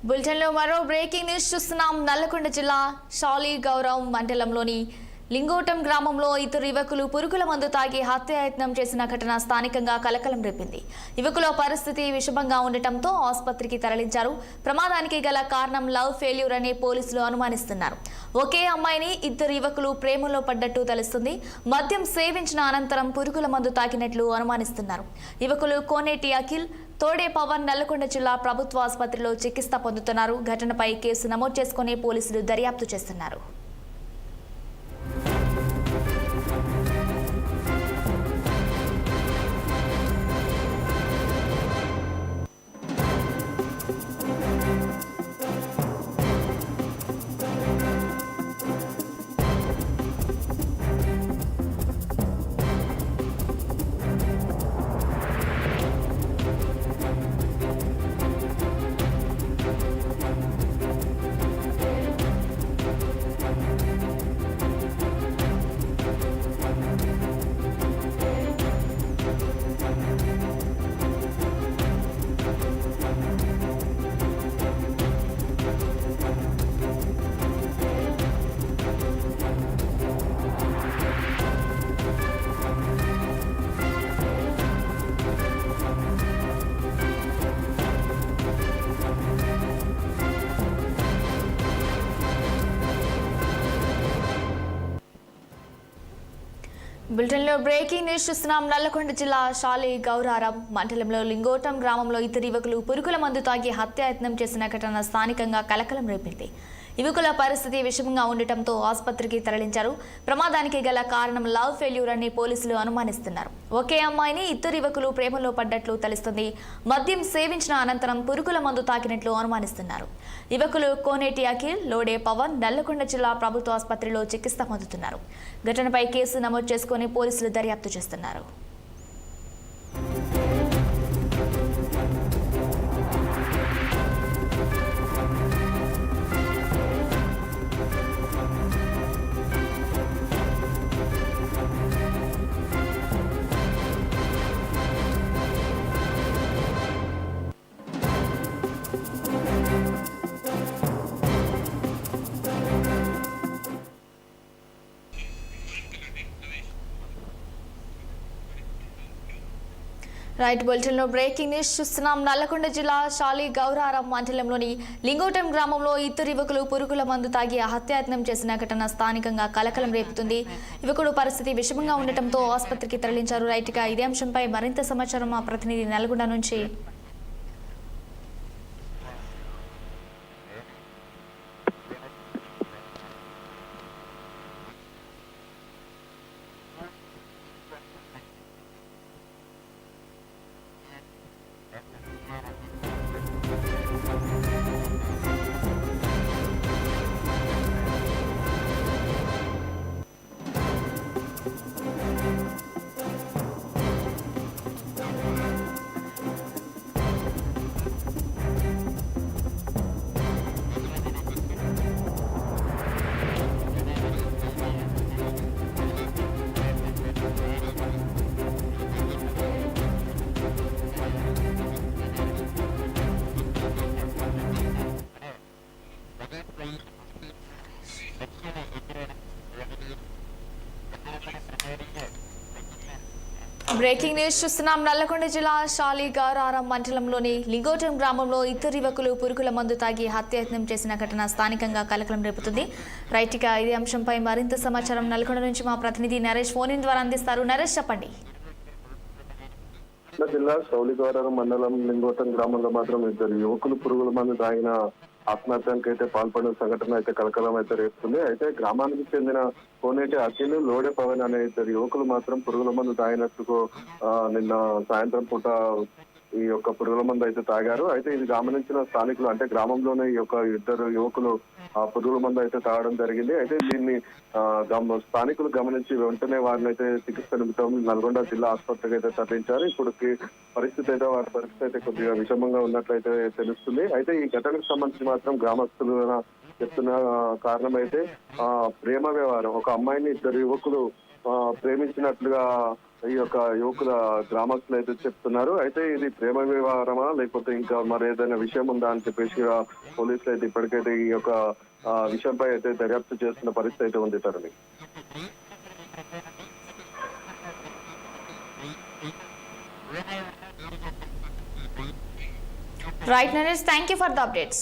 బులెటిన్లో మరో breaking news చూస్తున్నాం. నల్లగొండ జిల్లా షాలిగౌరవ్ మండలంలోని లింగోటం గ్రామంలో ఇద్దరు యువకులు పురుగుల మందు తాగి హత్యాయత్నం చేసిన ఘటన స్థానికంగా కలకలం రేపింది. యువకుల పరిస్థితి విషమంగా ఉండటంతో ఆసుపత్రికి తరలించారు. ప్రమాదానికి గల కారణం లవ్ ఫెయిల్యూర్ అని పోలీసులు అనుమానిస్తున్నారు. ఒకే అమ్మాయిని ఇద్దరు యువకులు ప్రేమలో పడ్డట్టు తెలుస్తుంది. మద్యం సేవించిన అనంతరం పురుగుల మందు తాకినట్లు అనుమానిస్తున్నారు. యువకులు కోనేటి అఖిల్, తోడే పవన్ నల్లగొండ జిల్లా ప్రభుత్వ ఆసుపత్రిలో చికిత్స పొందుతున్నారు. ఘటనపై కేసు నమోదు చేసుకుని పోలీసులు దర్యాప్తు చేస్తున్నారు. బులెటిన్లో బ్రేకింగ్ న్యూస్ చూస్తున్నాం. నల్లగొండ జిల్లా షాలిగౌరవ్ మండలంలో లింగోటం గ్రామంలో ఇద్దరు యువకులు పురుగుల మందు తాగి హత్యాయత్నం చేసిన ఘటన స్థానికంగా కలకలం రేపింది. యువకుల పరిస్థితి విషమంగా ఉండటంతో ఆసుపత్రికి తరలించారు. ప్రమాదానికి గల కారణం లవ్ ఫెయిల్యూర్ అని పోలీసులు అనుమానిస్తున్నారు. ఒకే అమ్మాయిని ఇద్దరు యువకులు ప్రేమలో పడ్డట్లు తెలుస్తుంది. మద్యం సేవించిన అనంతరం పురుగుల మందు తాకినట్లు అనుమానిస్తున్నారు. యువకులు కోనేటి అఖిల్, లోడే పవన్ నల్లగొండ జిల్లా ప్రభుత్వ ఆసుపత్రిలో చికిత్స పొందుతున్నారు. ఘటనపై కేసు నమోదు చేసుకుని పోలీసులు దర్యాప్తు చేస్తున్నారు. రైట్, బులెటిన్లో బ్రేకింగ్ న్యూస్ చూస్తున్నాం. నల్లగొండ జిల్లా షాలిగౌరవ్ మండలంలోని లింగోటం గ్రామంలో ఇద్దరు యువకులు పురుగుల మందు తాగి హత్యాయత్నం చేసిన ఘటన స్థానికంగా కలకలం రేపుతుంది. యువకుడు పరిస్థితి విషమంగా ఉండటంతో ఆసుపత్రికి తరలించారు. రైట్గా ఇదే అంశంపై మరింత సమాచారం మా ప్రతినిధి నల్గొండ నుంచి. బ్రేకింగ్ న్యూస్ చూస్తున్నాం. నల్లగొండ జిల్లా షాలిగౌరవ్ మండలంలోని లింగోటం గ్రామంలో ఇద్దరు యువకులు పురుగుల మందు తాగి హత్యాయత్నం చేసిన ఘటన స్థానికంగా కలకలం రేపుతుంది. రైట్గా ఇదే అంశంపై మరింత సమాచారం నల్గొండ నుంచి మా ప్రతినిధి నరేష్ ఫోన్ ఇన్ ద్వారా అందిస్తారు. నరేష్, చెప్పండి. జిల్లా షాలిగౌరవ్ మండలం లింగోటం గ్రామంలో మాత్రం ఇద్దరు యువకులు పురుగుల మందు తాగిన ఆత్మహత్యానికి అయితే పాల్పడిన సంఘటన అయితే కలకలం అయితే రేపుతుంది. అయితే గ్రామానికి చెందిన కోనేటి అఖిల్, లోడే పవన్ అనే ఇద్దరు యువకులు మాత్రం పురుగుల మందు తాగినట్టుకు నిన్న సాయంత్రం పూట ఈ యొక్క పురుగుల మందు అయితే తాగారు. అయితే ఇది గమనించిన స్థానికులు, అంటే గ్రామంలోనే ఈ యొక్క ఇద్దరు యువకులు పురుగుల మందు అయితే తాగడం జరిగింది. అయితే దీన్ని స్థానికులు గమనించి వెంటనే వారిని అయితే చికిత్స నిమిత్తం నల్గొండ జిల్లా ఆసుపత్రికి అయితే తరలించారు. ఇప్పుడు పరిస్థితి అయితే వారి పరిస్థితి అయితే కొద్దిగా విషమంగా ఉన్నట్లయితే తెలుస్తుంది. అయితే ఈ ఘటనకు సంబంధించి మాత్రం గ్రామస్తుల చెప్తున్న కారణం అయితే ప్రేమ వ్యవహారం. ఒక అమ్మాయిని ఇద్దరు యువకులు ప్రేమించినట్లుగా ఈ యొక్క యువకుల గ్రామస్తులు అయితే చెప్తున్నారు. అయితే ఇది ప్రేమ వ్యవహారమా లేకపోతే ఇంకా మరి ఏదైనా విషయం ఉందా అని చెప్పేసి పోలీసులు అయితే ఇప్పటికైతే ఈ యొక్క విషయంపై అయితే దర్యాప్తు చేస్తున్న పరిస్థితి అయితే ఉంది తరుణి. Right, Naresh, thank you for the updates.